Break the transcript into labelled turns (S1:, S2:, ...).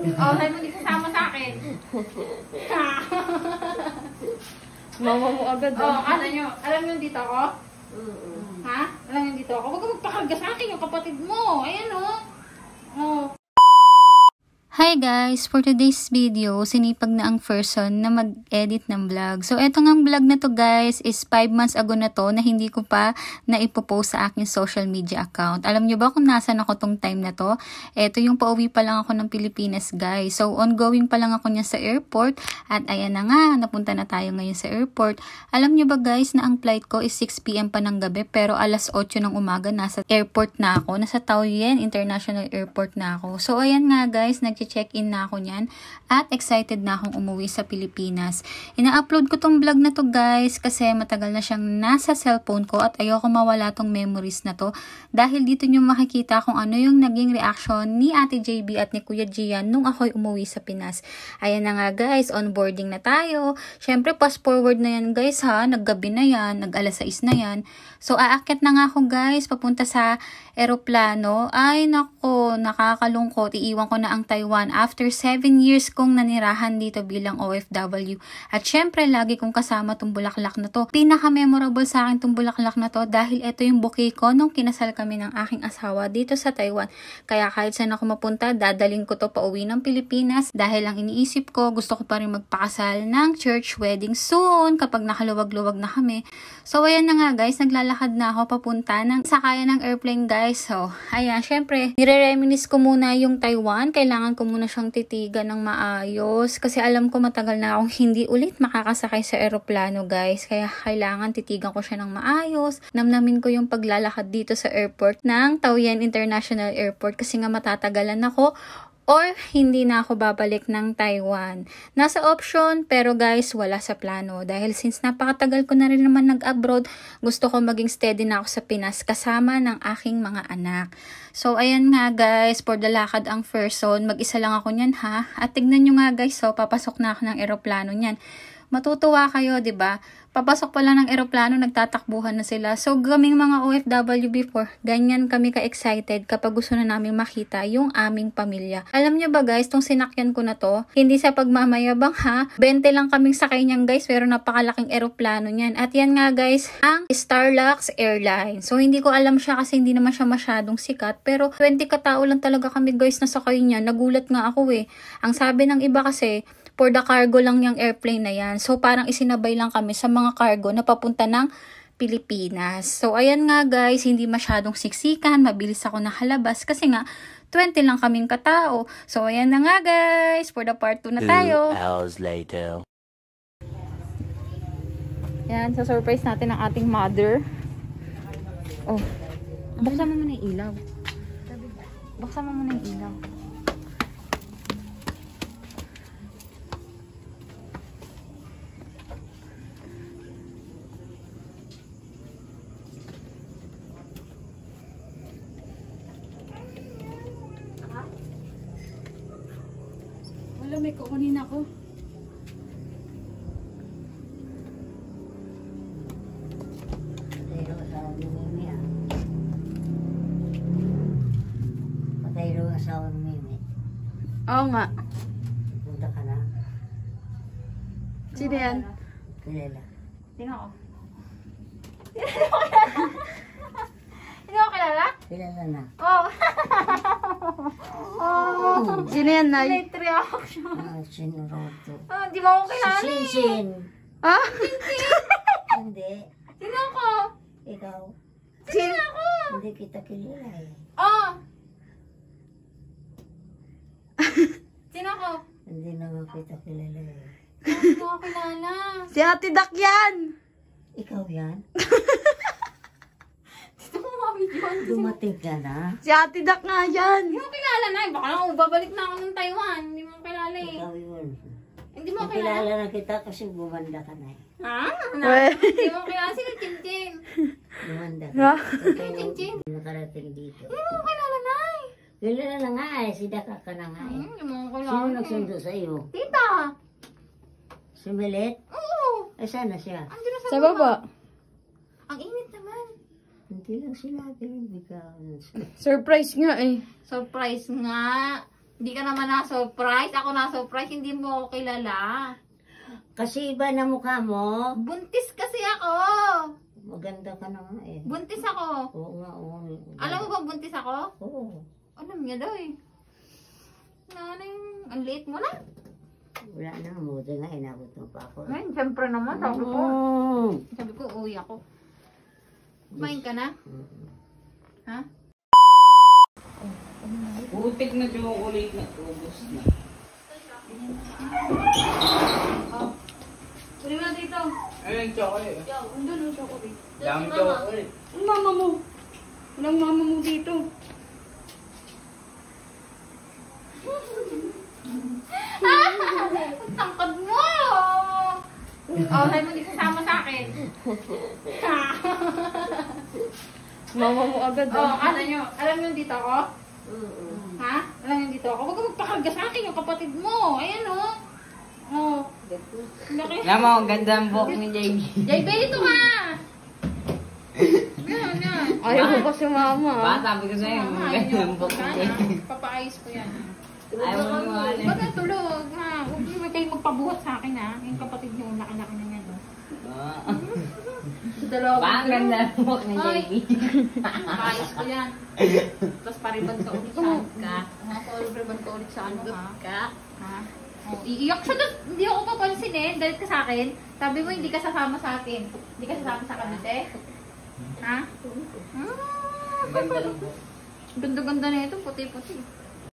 S1: Oh, sabi mo hindi kasama sa akin.
S2: Mama mo agad.
S1: Oh, alam nyo dito ako? Ha? Alam nyo dito ako? Huwag ka magpakarga sa akin yung kapatid mo. Ayan oh. Oh.
S3: Hi guys! For today's video, sinipag na ang person na mag-edit ng vlog. So, eto nga vlog na to guys is 5 months ago na to na hindi ko pa naipopost sa aking social media account. Alam nyo ba kung nasan ako tong time na to? Eto yung pauwi pa lang ako ng Pilipinas guys. So, ongoing pa lang ako niya sa airport. At ayan na nga, napunta na tayo ngayon sa airport. Alam nyo ba guys na ang flight ko is 6 PM pa ng gabi pero alas 8 ng umaga nasa airport na ako. Nasa Taoyuan International Airport na ako. So, ayan nga guys, check-in na ako niyan at excited na akong umuwi sa Pilipinas. Ina-upload ko tong vlog na to guys kasi matagal na siyang nasa cellphone ko at ayoko mawala tong memories na to dahil dito nyo makikita kung ano yung naging reaction ni Ate JB at ni Kuya Gian nung ako'y umuwi sa Pinas. Ayan na nga guys, onboarding na tayo. Syempre fast forward na yan guys ha, naggabi na yan, nag-alas 6 na yan. So aakyat na nga ako guys papunta sa eroplano. Ay nako, nakakalungkot. Iiwan ko na ang Taiwan after 7 years kong nanirahan dito bilang OFW. At syempre, lagi kong kasama tong bulaklak na to. Pinaka-memorable sa akin tong bulaklak na to dahil ito yung bouquet ko nung kinasal kami ng aking asawa dito sa Taiwan. Kaya kahit saan ako mapunta, dadaling ko to pauwi ng Pilipinas dahil ang iniisip ko, gusto ko pa rin magpakasal ng church wedding soon kapag nakaluwag-luwag na kami. So, ayan na nga guys, naglalakad na ako papunta ng sakayan ng airplane guys. So, ayan, syempre, nire-reminisce ko muna yung Taiwan. Kailangan ko muna siyang titigan ng maayos kasi alam ko matagal na akong hindi ulit makakasakay sa eroplano guys. Kaya kailangan titigan ko siya ng maayos. Namnamin ko yung paglalakad dito sa airport ng Taoyuan International Airport kasi nga matatagalan ako or hindi na ako babalik ng Taiwan. Nasa option pero guys wala sa plano dahil since napakatagal ko na rin naman nag-abroad, gusto ko maging steady na ako sa Pinas kasama ng aking mga anak. So ayan nga guys, for the lakad ang person, mag-isa lang ako niyan ha. At tignan nyo nga guys, so papasok na ako ng eroplano niyan. Matutuwa kayo, 'di ba? Papasok pa lang ng eroplano, nagtatakbuhan na sila. So, kaming mga OFW before, ganyan kami ka-excited kapag gusto na namin makita yung aming pamilya. Alam nyo ba guys, tong sinakyan ko na to, hindi sa pagmamayabang ha, 20 lang kaming sakay niyan guys, pero napakalaking eroplano niyan. At yan nga guys, ang Starlux Airlines. So, hindi ko alam siya kasi hindi naman siya masyadong sikat, pero 20 katao lang talaga kami guys na sakay niyan. Nagulat nga ako eh. Ang sabi ng iba kasi, for the cargo lang yung airplane na yan. So, parang isinabay lang kami sa mga cargo na papunta ng Pilipinas. So, ayan nga guys, hindi masyadong siksikan. Mabilis ako nakalabas kasi nga, 20 lang kaming katao. So, ayan na nga guys. For the part 2 na tayo.
S4: 2 hours later.
S1: Yan, so surprise natin ang ating mother. Oh, buksan mo muna yung ilaw. Buksan mo muna yung ilaw. May kukunin ako.
S5: Patay ro asawa ng Mimi.
S1: Oo nga.
S5: Punta ka na.
S1: Sino yan?
S5: Kilala.
S1: Sino ako? Hindi ako kilala?
S5: Kilala na.
S1: Oo. Oh. Sino yan, Nay? Late reaction.
S5: Sinuroto.
S1: Di mo ako kilala
S5: Si Sinsin.
S1: Ah?
S5: Hindi.
S1: Sino ako?
S5: Ikaw.
S1: Sino ako?
S5: Hindi kita kilala eh.
S1: Oh. Sino ako?
S5: Hindi naman kita kilala eh.
S1: Hindi mo ako kilala.
S2: Si Ate Dak yan!
S5: Ikaw yan?
S1: Gusto mo mabidyoan.
S5: Dumating ka na?
S2: Si Ate Dak nga yan!
S1: Hindi mo kilala na. Baka lang babalik na ako ng Taiwan. Hindi mo kilala eh.
S5: Ikaw yun.
S1: Hindi mo kilala.
S5: Kilala na kita kasi bumanda ka na eh.
S1: Ha?
S2: Well.
S1: Hindi mo kilala sila Chin-Chin.
S5: Bumanda ka.
S2: Ha?
S5: Ikaw yung nakarating dito.
S1: Hindi mo kilala na eh.
S5: Kilala na nga eh. Si Daka ka na nga eh.
S1: Hindi mo kilala
S5: Sino
S1: eh.
S5: nagsundo sa iyo?
S1: Tita.
S5: Si Milet?
S1: Oo.
S5: Ay, sana siya?
S1: Andun na
S2: Sa baba.
S1: Ang init naman.
S5: Hindi lang sinabi ng bigaw.
S2: Surprise nga eh.
S1: Surprise nga. Hindi ka naman na-surprise. Ako na-surprise. Hindi mo ako kilala.
S5: Kasi iba na mukha mo.
S1: Buntis kasi ako.
S5: Maganda ka na nga eh.
S1: Buntis ako.
S5: Oo nga, oo.
S1: Alam mo ba buntis ako?
S5: Oo.
S1: Alam niya daw eh. Nanay, ang liit mo na.
S5: Wala na, buti nga, inabot mo pa ako.
S1: Ay, siyempre naman. Sabi ko,
S5: Mm.
S1: uwi ako. Kumain ka na? Ha?
S4: Putik na chocolate na ubos na.
S2: Pwede mo na dito.
S4: Ayun, chocolate.
S2: Andun ang chocolate.
S4: Dami chocolate.
S2: Ang mama mo. Walang mama mo dito.
S1: Ang tangkad mo! Oh, sabi mo hindi kasama sa akin.
S2: Mama mo agad
S1: Oh, alam nyo dito ako?
S5: Mm-mm.
S1: Ha? Alam nyo dito ako? Huwag ka magpakarga sa akin, yung kapatid mo. Ayan oh. Oh. Laki.
S4: Alam mo, ang ganda ang buhok ni JB.
S1: JB, dito ka! Yan.
S2: Ayaw mo kasi mama.
S4: Ba, sabi ko sa'yo, ang ganda ang buhok ni JB.
S1: Papaayos ko yan.
S4: Ayaw mo niwala.
S1: Huwag na tulog, ha? Huwag mo kayo magpabuhat sa akin, ha? Yung kapatid niyo, laki-laki na yan, oh. Dalawa.
S4: Ba, ang ganda ang buhok ni
S1: Ay.
S4: JB.
S1: Papaayos ko yan. Tapos pariban ka ulit sa ano, ka. Pariban ka ulit sa ano, ha? Ha? Oh, iiyak siya doon. Hindi ako papansin eh. Galit ka sa akin. Sabi mo, hindi ka sasama sa akin. Hindi ka sasama sa kabite. Ha?
S4: Ang ganda ng buhok.
S1: Ganda-ganda na ito. Puti-puti.